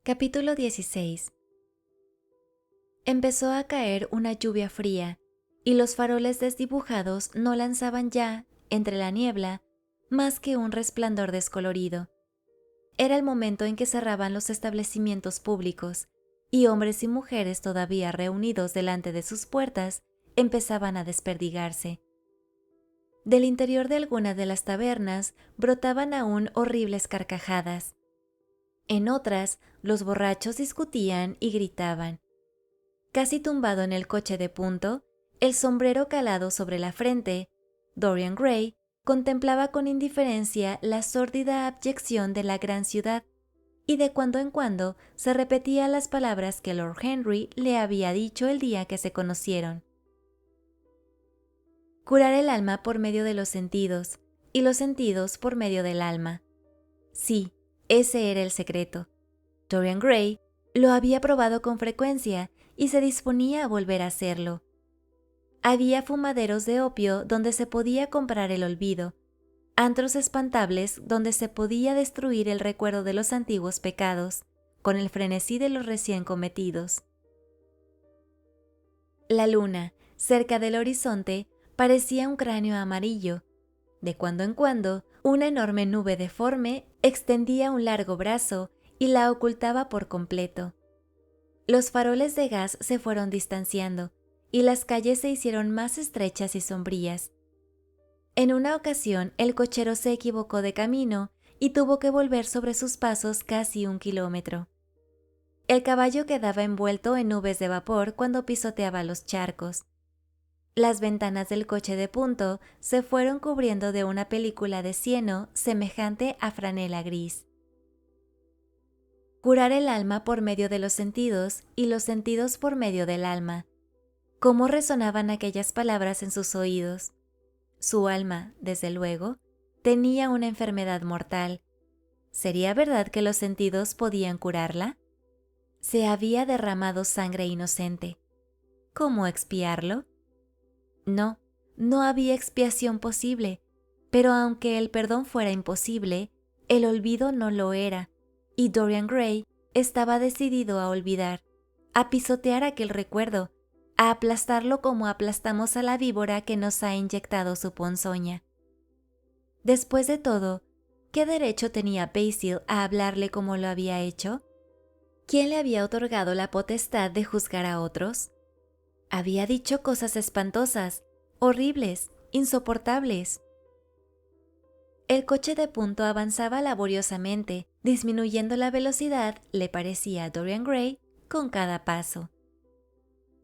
Capítulo 16. Empezó a caer una lluvia fría, y los faroles desdibujados no lanzaban ya, entre la niebla, más que un resplandor descolorido. Era el momento en que cerraban los establecimientos públicos, y hombres y mujeres todavía reunidos delante de sus puertas empezaban a desperdigarse. Del interior de algunas de las tabernas brotaban aún horribles carcajadas. En otras, los borrachos discutían y gritaban. Casi tumbado en el coche de punto, el sombrero calado sobre la frente, Dorian Gray contemplaba con indiferencia la sórdida abyección de la gran ciudad, y de cuando en cuando se repetía las palabras que Lord Henry le había dicho el día que se conocieron. Curar el alma por medio de los sentidos, y los sentidos por medio del alma. Sí, ese era el secreto. Dorian Gray lo había probado con frecuencia y se disponía a volver a hacerlo. Había fumaderos de opio donde se podía comprar el olvido, antros espantables donde se podía destruir el recuerdo de los antiguos pecados, con el frenesí de los recién cometidos. La luna, cerca del horizonte, parecía un cráneo amarillo. De cuando en cuando, una enorme nube deforme extendía un largo brazo y la ocultaba por completo. Los faroles de gas se fueron distanciando, y las calles se hicieron más estrechas y sombrías. En una ocasión el cochero se equivocó de camino y tuvo que volver sobre sus pasos casi 1 kilómetro. El caballo quedaba envuelto en nubes de vapor cuando pisoteaba los charcos. Las ventanas del coche de punto se fueron cubriendo de una película de cieno semejante a franela gris. Curar el alma por medio de los sentidos y los sentidos por medio del alma. ¿Cómo resonaban aquellas palabras en sus oídos? Su alma, desde luego, tenía una enfermedad mortal. ¿Sería verdad que los sentidos podían curarla? Se había derramado sangre inocente. ¿Cómo expiarlo? No, no había expiación posible, pero aunque el perdón fuera imposible, el olvido no lo era, y Dorian Gray estaba decidido a olvidar, a pisotear aquel recuerdo, a aplastarlo como aplastamos a la víbora que nos ha inyectado su ponzoña. Después de todo, ¿qué derecho tenía Basil a hablarle como lo había hecho? ¿Quién le había otorgado la potestad de juzgar a otros? Había dicho cosas espantosas, horribles, insoportables. El coche de punto avanzaba laboriosamente, disminuyendo la velocidad, le parecía a Dorian Gray, con cada paso.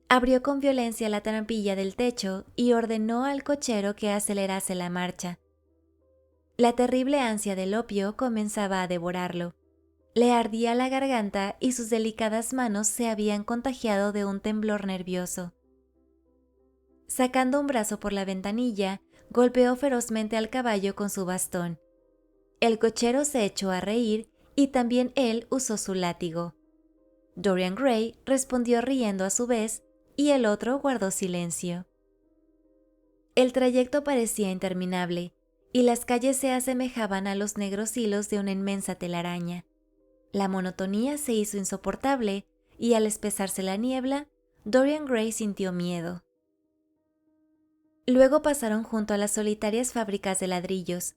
Abrió con violencia la trampilla del techo y ordenó al cochero que acelerase la marcha. La terrible ansia del opio comenzaba a devorarlo. Le ardía la garganta y sus delicadas manos se habían contagiado de un temblor nervioso. Sacando un brazo por la ventanilla, golpeó ferozmente al caballo con su bastón. El cochero se echó a reír y también él usó su látigo. Dorian Gray respondió riendo a su vez y el otro guardó silencio. El trayecto parecía interminable y las calles se asemejaban a los negros hilos de una inmensa telaraña. La monotonía se hizo insoportable y al espesarse la niebla, Dorian Gray sintió miedo. Luego pasaron junto a las solitarias fábricas de ladrillos.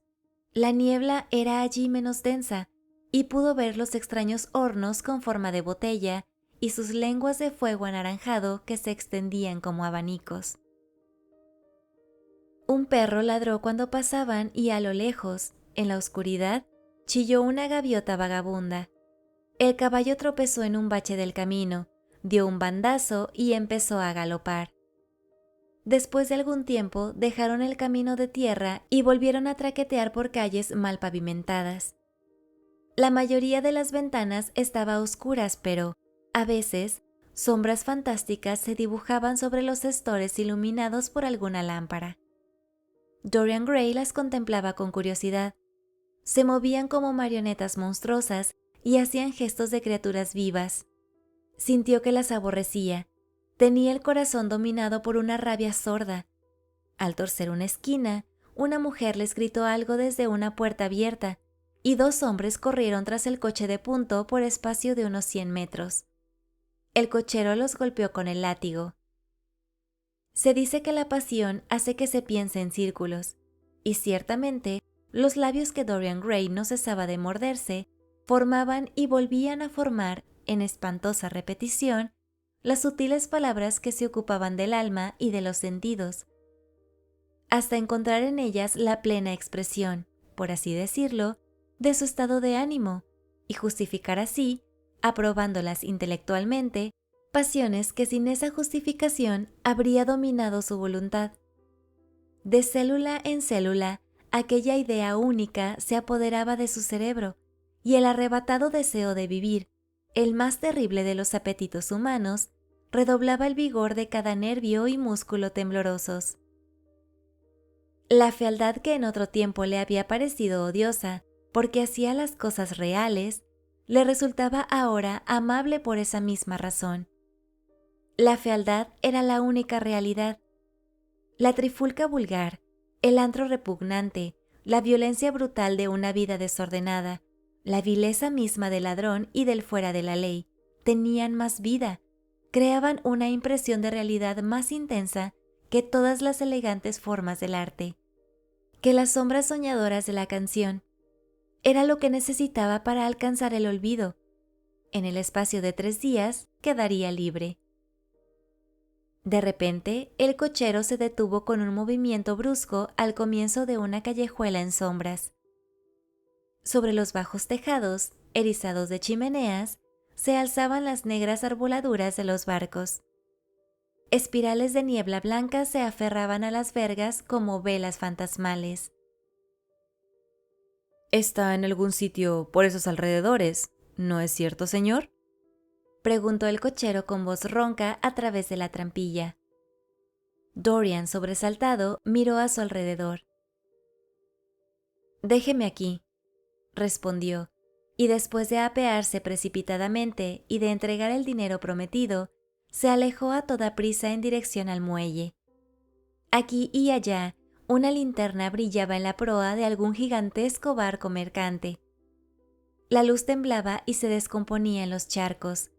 La niebla era allí menos densa y pudo ver los extraños hornos con forma de botella y sus lenguas de fuego anaranjado que se extendían como abanicos. Un perro ladró cuando pasaban y a lo lejos, en la oscuridad, chilló una gaviota vagabunda. El caballo tropezó en un bache del camino, dio un bandazo y empezó a galopar. Después de algún tiempo dejaron el camino de tierra y volvieron a traquetear por calles mal pavimentadas. La mayoría de las ventanas estaba a oscuras, pero, a veces, sombras fantásticas se dibujaban sobre los estores iluminados por alguna lámpara. Dorian Gray las contemplaba con curiosidad. Se movían como marionetas monstruosas y hacían gestos de criaturas vivas. Sintió que las aborrecía. Tenía el corazón dominado por una rabia sorda. Al torcer una esquina, una mujer les gritó algo desde una puerta abierta, y 2 hombres corrieron tras el coche de punto por espacio de unos 100 metros. El cochero los golpeó con el látigo. Se dice que la pasión hace que se piense en círculos, y ciertamente los labios que Dorian Gray no cesaba de morderse formaban y volvían a formar, en espantosa repetición, las sutiles palabras que se ocupaban del alma y de los sentidos, hasta encontrar en ellas la plena expresión, por así decirlo, de su estado de ánimo, y justificar así, aprobándolas intelectualmente, pasiones que sin esa justificación habría dominado su voluntad. De célula en célula, aquella idea única se apoderaba de su cerebro, y el arrebatado deseo de vivir, el más terrible de los apetitos humanos, redoblaba el vigor de cada nervio y músculo temblorosos. La fealdad que en otro tiempo le había parecido odiosa, porque hacía las cosas reales, le resultaba ahora amable por esa misma razón. La fealdad era la única realidad. La trifulca vulgar, el antro repugnante, la violencia brutal de una vida desordenada, la vileza misma del ladrón y del fuera de la ley, tenían más vida, creaban una impresión de realidad más intensa que todas las elegantes formas del arte, que las sombras soñadoras de la canción. Era lo que necesitaba para alcanzar el olvido. En el espacio de 3 días quedaría libre. De repente, el cochero se detuvo con un movimiento brusco al comienzo de una callejuela en sombras. Sobre los bajos tejados, erizados de chimeneas, se alzaban las negras arboladuras de los barcos. Espirales de niebla blanca se aferraban a las vergas como velas fantasmales. ¿Está en algún sitio por esos alrededores, no es cierto, señor?, preguntó el cochero con voz ronca a través de la trampilla. Dorian, sobresaltado, miró a su alrededor. «Déjeme aquí», respondió, y después de apearse precipitadamente y de entregar el dinero prometido, se alejó a toda prisa en dirección al muelle. Aquí y allá, una linterna brillaba en la proa de algún gigantesco barco mercante. La luz temblaba y se descomponía en los charcos.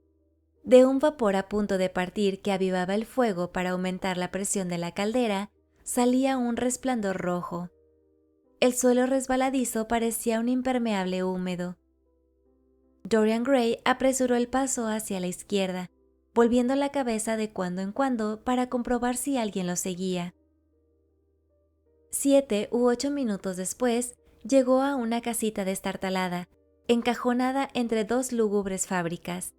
De un vapor a punto de partir que avivaba el fuego para aumentar la presión de la caldera, salía un resplandor rojo. El suelo resbaladizo parecía un impermeable húmedo. Dorian Gray apresuró el paso hacia la izquierda, volviendo la cabeza de cuando en cuando para comprobar si alguien lo seguía. 7 u 8 minutos después, llegó a una casita destartalada, encajonada entre 2 lúgubres fábricas.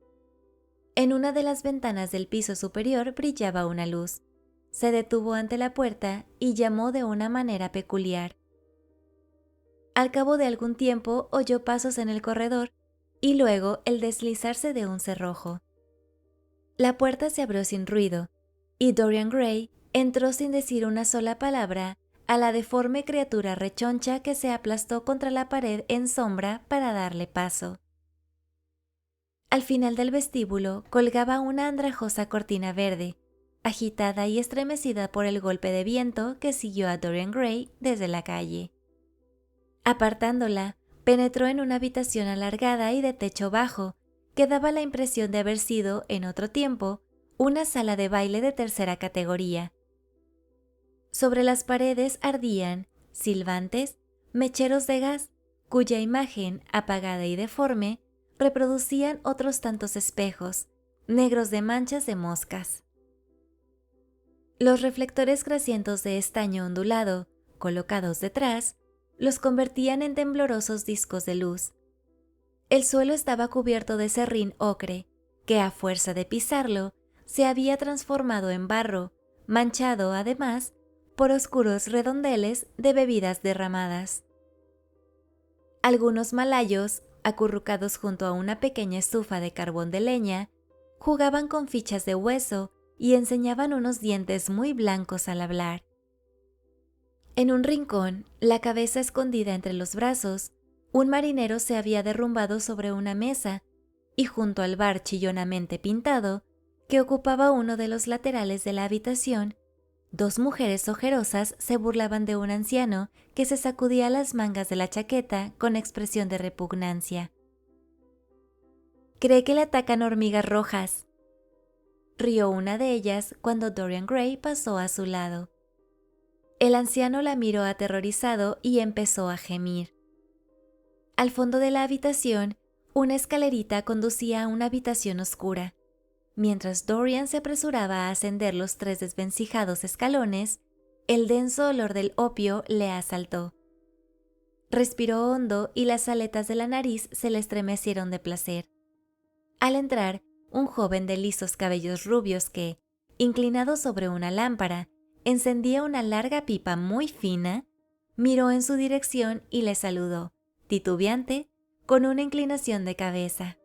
En una de las ventanas del piso superior brillaba una luz. Se detuvo ante la puerta y llamó de una manera peculiar. Al cabo de algún tiempo oyó pasos en el corredor y luego el deslizarse de un cerrojo. La puerta se abrió sin ruido y Dorian Gray entró sin decir una sola palabra a la deforme criatura rechoncha que se aplastó contra la pared en sombra para darle paso. Al final del vestíbulo colgaba una andrajosa cortina verde, agitada y estremecida por el golpe de viento que siguió a Dorian Gray desde la calle. Apartándola, penetró en una habitación alargada y de techo bajo, que daba la impresión de haber sido, en otro tiempo, una sala de baile de tercera categoría. Sobre las paredes ardían, silbantes, mecheros de gas, cuya imagen, apagada y deforme, reproducían otros tantos espejos, negros de manchas de moscas. Los reflectores grasientos de estaño ondulado, colocados detrás, los convertían en temblorosos discos de luz. El suelo estaba cubierto de serrín ocre, que a fuerza de pisarlo, se había transformado en barro, manchado, además, por oscuros redondeles de bebidas derramadas. Algunos malayos, acurrucados junto a una pequeña estufa de carbón de leña, jugaban con fichas de hueso y enseñaban unos dientes muy blancos al hablar. En un rincón, la cabeza escondida entre los brazos, un marinero se había derrumbado sobre una mesa y junto al bar chillonamente pintado, que ocupaba uno de los laterales de la habitación, Dos mujeres ojerosas se burlaban de un anciano que se sacudía las mangas de la chaqueta con expresión de repugnancia. «Cree que le atacan hormigas rojas», rió una de ellas cuando Dorian Gray pasó a su lado. El anciano la miró aterrorizado y empezó a gemir. Al fondo de la habitación, una escalerita conducía a una habitación oscura. Mientras Dorian se apresuraba a ascender los 3 desvencijados escalones, el denso olor del opio le asaltó. Respiró hondo y las aletas de la nariz se le estremecieron de placer. Al entrar, un joven de lisos cabellos rubios que, inclinado sobre una lámpara, encendía una larga pipa muy fina, miró en su dirección y le saludó, titubeante, con una inclinación de cabeza.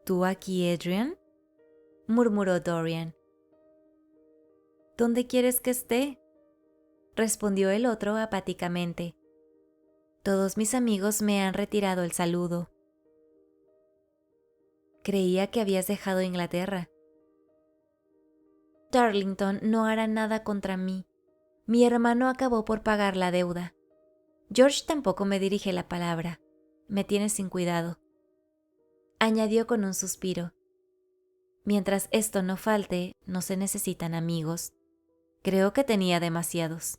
¿Tú aquí, Adrian?, murmuró Dorian. ¿Dónde quieres que esté?, respondió el otro apáticamente. Todos mis amigos me han retirado el saludo. Creía que habías dejado Inglaterra. Darlington no hará nada contra mí. Mi hermano acabó por pagar la deuda. George tampoco me dirige la palabra. Me tiene sin cuidado. Añadió con un suspiro. Mientras esto no falte, no se necesitan amigos. Creo que tenía demasiados.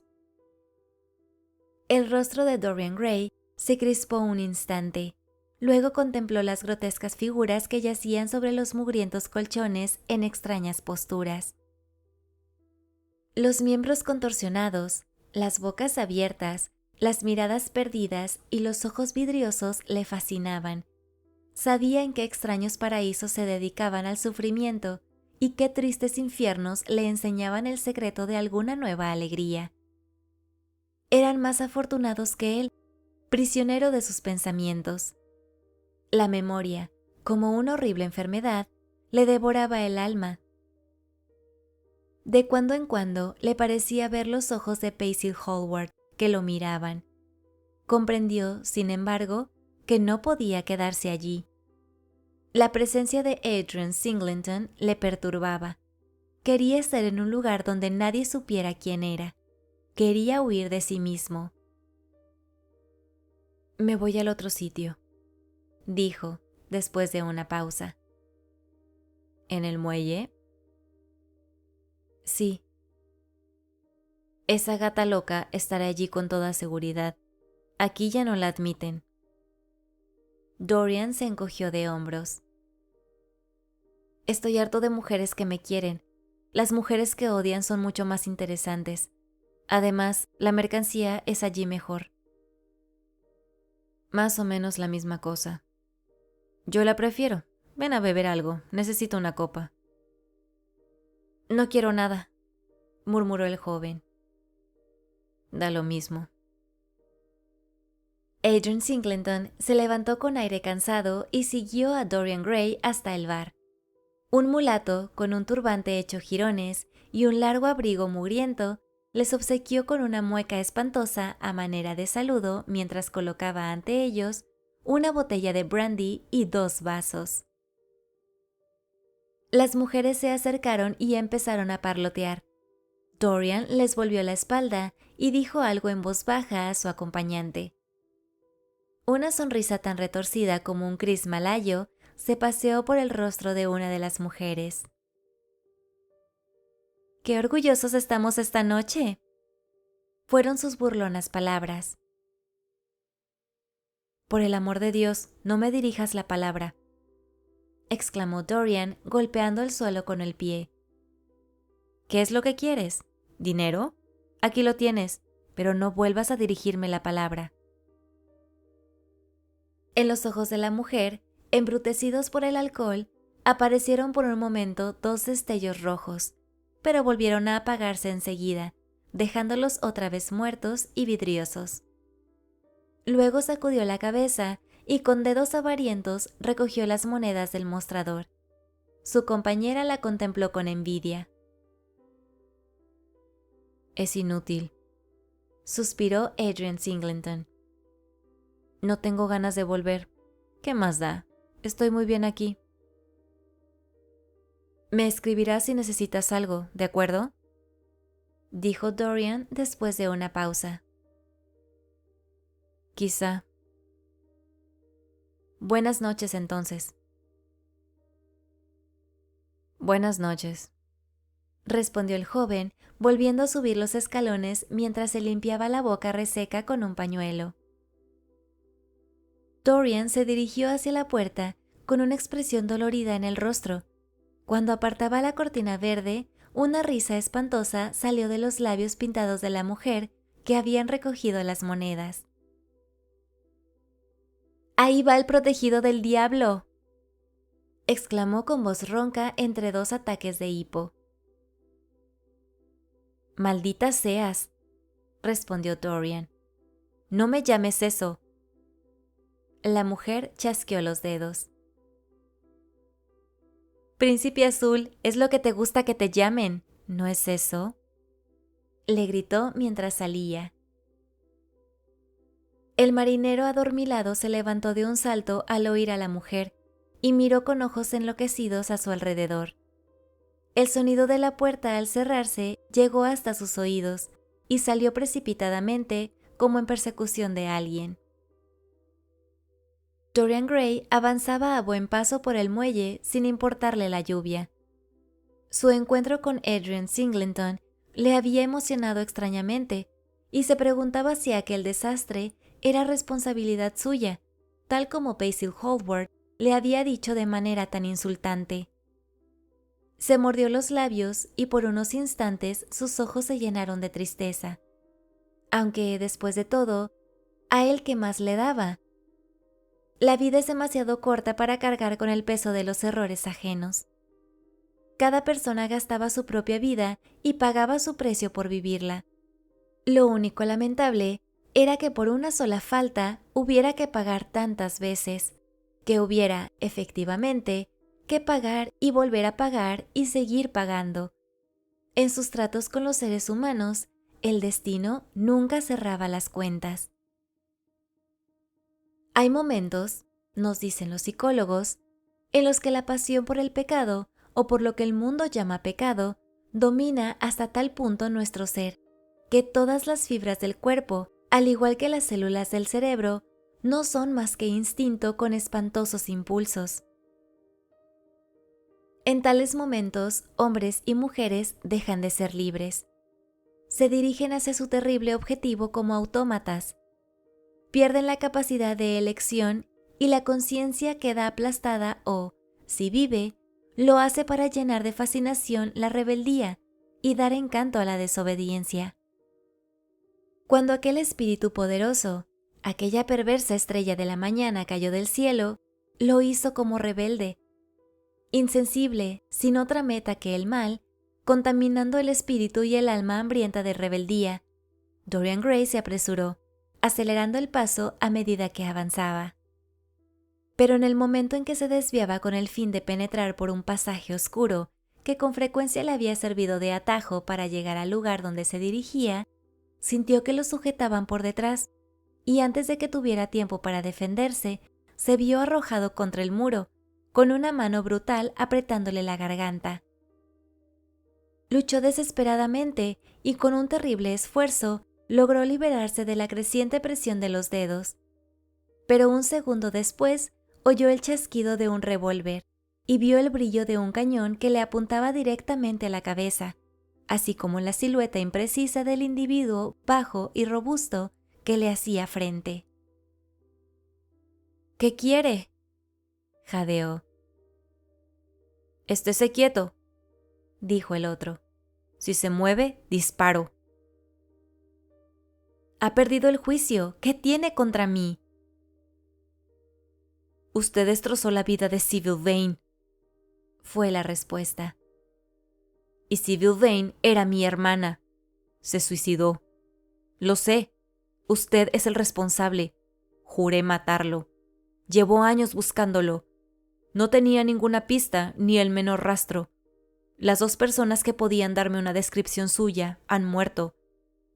El rostro de Dorian Gray se crispó un instante. Luego contempló las grotescas figuras que yacían sobre los mugrientos colchones en extrañas posturas. Los miembros contorsionados, las bocas abiertas, las miradas perdidas y los ojos vidriosos le fascinaban. Sabía en qué extraños paraísos se dedicaban al sufrimiento y qué tristes infiernos le enseñaban el secreto de alguna nueva alegría. Eran más afortunados que él, prisionero de sus pensamientos. La memoria, como una horrible enfermedad, le devoraba el alma. De cuando en cuando le parecía ver los ojos de Basil Hallward que lo miraban. Comprendió, sin embargo, que no podía quedarse allí. La presencia de Adrian Singleton le perturbaba. Quería estar en un lugar donde nadie supiera quién era. Quería huir de sí mismo. Me voy al otro sitio, dijo, después de una pausa. ¿En el muelle? Sí. Esa gata loca estará allí con toda seguridad. Aquí ya no la admiten. Dorian se encogió de hombros. Estoy harto de mujeres que me quieren. Las mujeres que odian son mucho más interesantes. Además, la mercancía es allí mejor. Más o menos la misma cosa. Yo la prefiero. Ven a beber algo. Necesito una copa. No quiero nada, murmuró el joven. Da lo mismo. Adrian Singleton se levantó con aire cansado y siguió a Dorian Gray hasta el bar. Un mulato, con un turbante hecho jirones y un largo abrigo mugriento, les obsequió con una mueca espantosa a manera de saludo mientras colocaba ante ellos una botella de brandy y 2 vasos. Las mujeres se acercaron y empezaron a parlotear. Dorian les volvió la espalda y dijo algo en voz baja a su acompañante. Una sonrisa tan retorcida como un kris malayo se paseó por el rostro de una de las mujeres. «¡Qué orgullosos estamos esta noche!», fueron sus burlonas palabras. «Por el amor de Dios, no me dirijas la palabra», exclamó Dorian, golpeando el suelo con el pie. «¿Qué es lo que quieres? ¿Dinero? Aquí lo tienes, pero no vuelvas a dirigirme la palabra». En los ojos de la mujer, embrutecidos por el alcohol, aparecieron por un momento 2 destellos rojos, pero volvieron a apagarse enseguida, dejándolos otra vez muertos y vidriosos. Luego sacudió la cabeza y con dedos avarientos recogió las monedas del mostrador. Su compañera la contempló con envidia. «Es inútil», suspiró Adrian Singleton. «No tengo ganas de volver. ¿Qué más da? Estoy muy bien aquí». Me escribirás si necesitas algo, ¿de acuerdo?, dijo Dorian después de una pausa. Quizá. Buenas noches, entonces. Buenas noches, respondió el joven, volviendo a subir los escalones mientras se limpiaba la boca reseca con un pañuelo. Dorian se dirigió hacia la puerta con una expresión dolorida en el rostro. Cuando apartaba la cortina verde, una risa espantosa salió de los labios pintados de la mujer que habían recogido las monedas. ¡Ahí va el protegido del diablo!, exclamó con voz ronca entre dos ataques de hipo. Maldita seas, respondió Dorian. No me llames eso. La mujer chasqueó los dedos. Príncipe azul, es lo que te gusta que te llamen, ¿no es eso?, le gritó mientras salía. El marinero adormilado se levantó de un salto al oír a la mujer y miró con ojos enloquecidos a su alrededor. El sonido de la puerta al cerrarse llegó hasta sus oídos y salió precipitadamente como en persecución de alguien. Dorian Gray avanzaba a buen paso por el muelle sin importarle la lluvia. Su encuentro con Adrian Singleton le había emocionado extrañamente y se preguntaba si aquel desastre era responsabilidad suya, tal como Basil Hallward le había dicho de manera tan insultante. Se mordió los labios y por unos instantes sus ojos se llenaron de tristeza. Aunque, después de todo, ¿a él qué más le daba? La vida es demasiado corta para cargar con el peso de los errores ajenos. Cada persona gastaba su propia vida y pagaba su precio por vivirla. Lo único lamentable era que por una sola falta hubiera que pagar tantas veces, que hubiera, efectivamente, que pagar y volver a pagar y seguir pagando. En sus tratos con los seres humanos, el destino nunca cerraba las cuentas. Hay momentos, nos dicen los psicólogos, en los que la pasión por el pecado, o por lo que el mundo llama pecado, domina hasta tal punto nuestro ser, que todas las fibras del cuerpo, al igual que las células del cerebro, no son más que instinto con espantosos impulsos. En tales momentos, hombres y mujeres dejan de ser libres. Se dirigen hacia su terrible objetivo como autómatas. Pierden la capacidad de elección y la conciencia queda aplastada o, si vive, lo hace para llenar de fascinación la rebeldía y dar encanto a la desobediencia. Cuando aquel espíritu poderoso, aquella perversa estrella de la mañana cayó del cielo, lo hizo como rebelde, insensible, sin otra meta que el mal, contaminando el espíritu y el alma hambrienta de rebeldía. Dorian Gray se apresuró, acelerando el paso a medida que avanzaba. Pero en el momento en que se desviaba con el fin de penetrar por un pasaje oscuro, que con frecuencia le había servido de atajo para llegar al lugar donde se dirigía, sintió que lo sujetaban por detrás, y antes de que tuviera tiempo para defenderse, se vio arrojado contra el muro, con una mano brutal apretándole la garganta. Luchó desesperadamente y con un terrible esfuerzo logró liberarse de la creciente presión de los dedos. Pero un segundo después oyó el chasquido de un revólver y vio el brillo de un cañón que le apuntaba directamente a la cabeza, así como la silueta imprecisa del individuo bajo y robusto que le hacía frente. ¿Qué quiere?, jadeó. Estése quieto, dijo el otro. Si se mueve, disparo. Ha perdido el juicio. ¿Qué tiene contra mí? Usted destrozó la vida de Sybil Vane, fue la respuesta. Y Sybil Vane era mi hermana. Se suicidó. Lo sé. Usted es el responsable. Juré matarlo. Llevó años buscándolo. No tenía ninguna pista ni el menor rastro. Las dos personas que podían darme una descripción suya han muerto.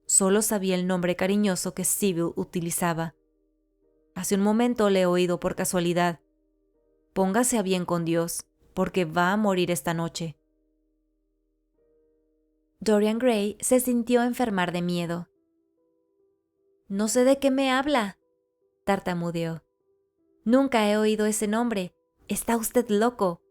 Solo sabía el nombre cariñoso que Sybil utilizaba. Hace un momento le he oído por casualidad. Póngase a bien con Dios, porque va a morir esta noche. Dorian Gray se sintió enfermar de miedo. «No sé de qué me habla», tartamudeó. «Nunca he oído ese nombre. Está usted loco».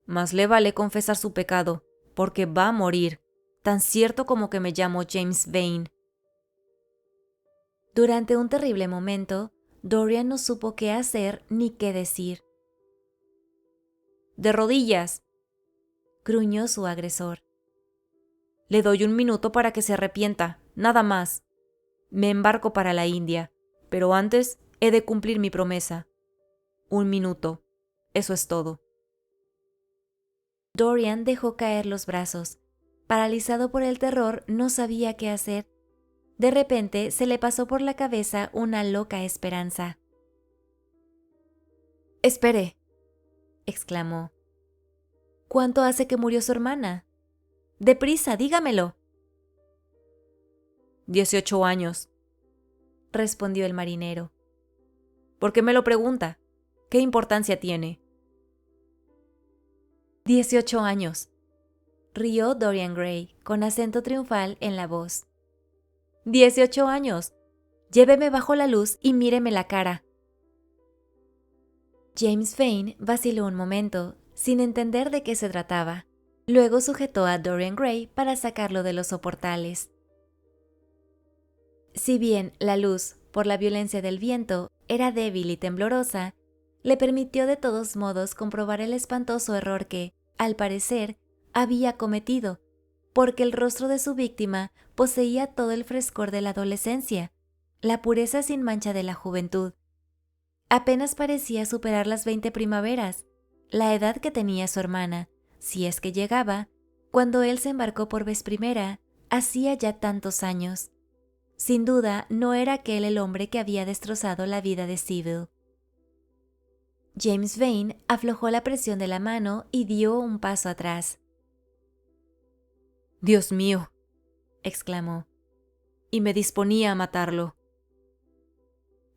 «Más le vale confesar su pecado, porque va a morir, tan cierto como que me llamo James Vane». Durante un terrible momento, Dorian no supo qué hacer ni qué decir. «De rodillas», gruñó su agresor. «Le doy 1 minuto para que se arrepienta, nada más. Me embarco para la India, pero antes he de cumplir mi promesa. 1 minuto, eso es todo». Dorian dejó caer los brazos. Paralizado por el terror, no sabía qué hacer. De repente se le pasó por la cabeza una loca esperanza. «Espere», exclamó. «¿Cuánto hace que murió su hermana? Deprisa, dígamelo». 18 años, respondió el marinero. «¿Por qué me lo pregunta? ¿Qué importancia tiene?» 18 años, rió Dorian Gray con acento triunfal en la voz. 18 años. Lléveme bajo la luz y míreme la cara. James Vane vaciló un momento, sin entender de qué se trataba. Luego sujetó a Dorian Gray para sacarlo de los soportales. Si bien la luz, por la violencia del viento, era débil y temblorosa, le permitió de todos modos comprobar el espantoso error que, al parecer, había cometido, porque el rostro de su víctima poseía todo el frescor de la adolescencia, la pureza sin mancha de la juventud. Apenas parecía superar las 20 primaveras, la edad que tenía su hermana, si es que llegaba, cuando él se embarcó por vez primera, hacía ya tantos años. Sin duda, no era aquel el hombre que había destrozado la vida de Sybil. James Vane aflojó la presión de la mano y dio un paso atrás. «Dios mío», exclamó, «y me disponía a matarlo».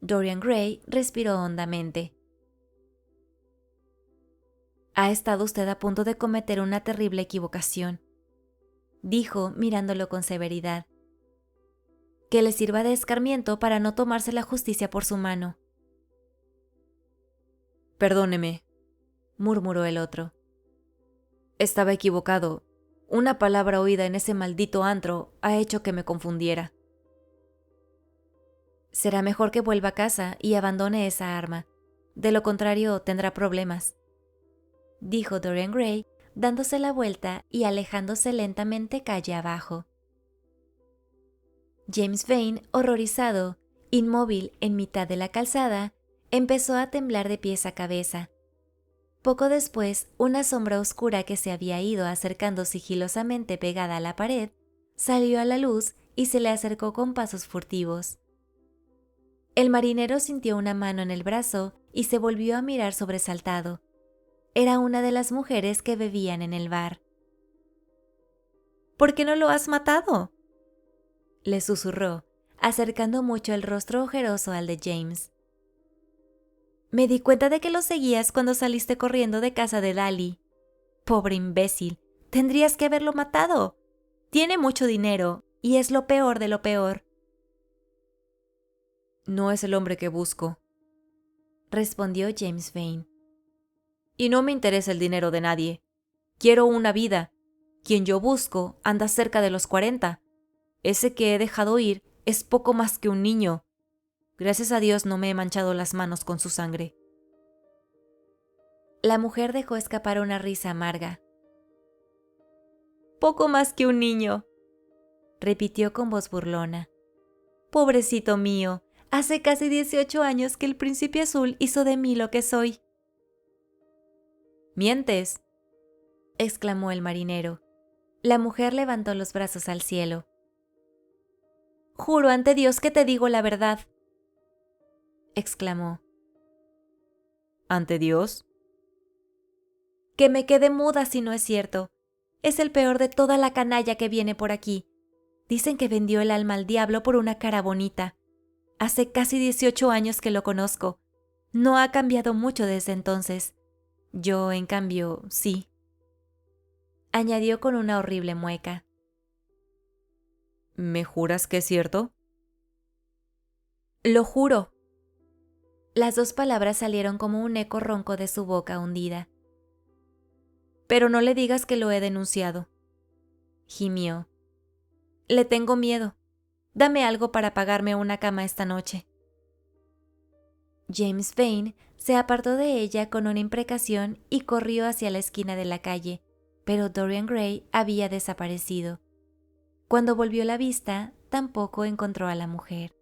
Dorian Gray respiró hondamente. «Ha estado usted a punto de cometer una terrible equivocación», dijo mirándolo con severidad. «Que le sirva de escarmiento para no tomarse la justicia por su mano». «Perdóneme», murmuró el otro. «Estaba equivocado. Una palabra oída en ese maldito antro ha hecho que me confundiera». «Será mejor que vuelva a casa y abandone esa arma. De lo contrario, tendrá problemas», dijo Dorian Gray, dándose la vuelta y alejándose lentamente calle abajo. James Vane, horrorizado, inmóvil en mitad de la calzada, empezó a temblar de pies a cabeza. Poco después, una sombra oscura que se había ido acercando sigilosamente pegada a la pared, salió a la luz y se le acercó con pasos furtivos. El marinero sintió una mano en el brazo y se volvió a mirar sobresaltado. Era una de las mujeres que bebían en el bar. «¿Por qué no lo has matado?», le susurró, acercando mucho el rostro ojeroso al de James. «Me di cuenta de que lo seguías cuando saliste corriendo de casa de Dali. Pobre imbécil, tendrías que haberlo matado. Tiene mucho dinero y es lo peor de lo peor». «No es el hombre que busco», respondió James Vane. «Y no me interesa el dinero de nadie. Quiero una vida. Quien yo busco anda cerca de los 40. Ese que he dejado ir es poco más que un niño. Gracias a Dios no me he manchado las manos con su sangre». La mujer dejó escapar una risa amarga. «Poco más que un niño», repitió con voz burlona. «Pobrecito mío, hace casi 18 años que el príncipe azul hizo de mí lo que soy». «Mientes», exclamó el marinero. La mujer levantó los brazos al cielo. «Juro ante Dios que te digo la verdad», exclamó. «¿Ante Dios?». «Que me quede muda si no es cierto. Es el peor de toda la canalla que viene por aquí. Dicen que vendió el alma al diablo por una cara bonita. Hace casi 18 años que lo conozco. No ha cambiado mucho desde entonces. Yo, en cambio, sí». añadió con una horrible mueca. ¿Me juras que es cierto? Lo juro. Las dos palabras salieron como un eco ronco de su boca hundida. Pero no le digas que lo he denunciado, gimió. Le tengo miedo. Dame algo para pagarme una cama esta noche. James Vane se apartó de ella con una imprecación y corrió hacia la esquina de la calle, pero Dorian Gray había desaparecido. Cuando volvió la vista, tampoco encontró a la mujer.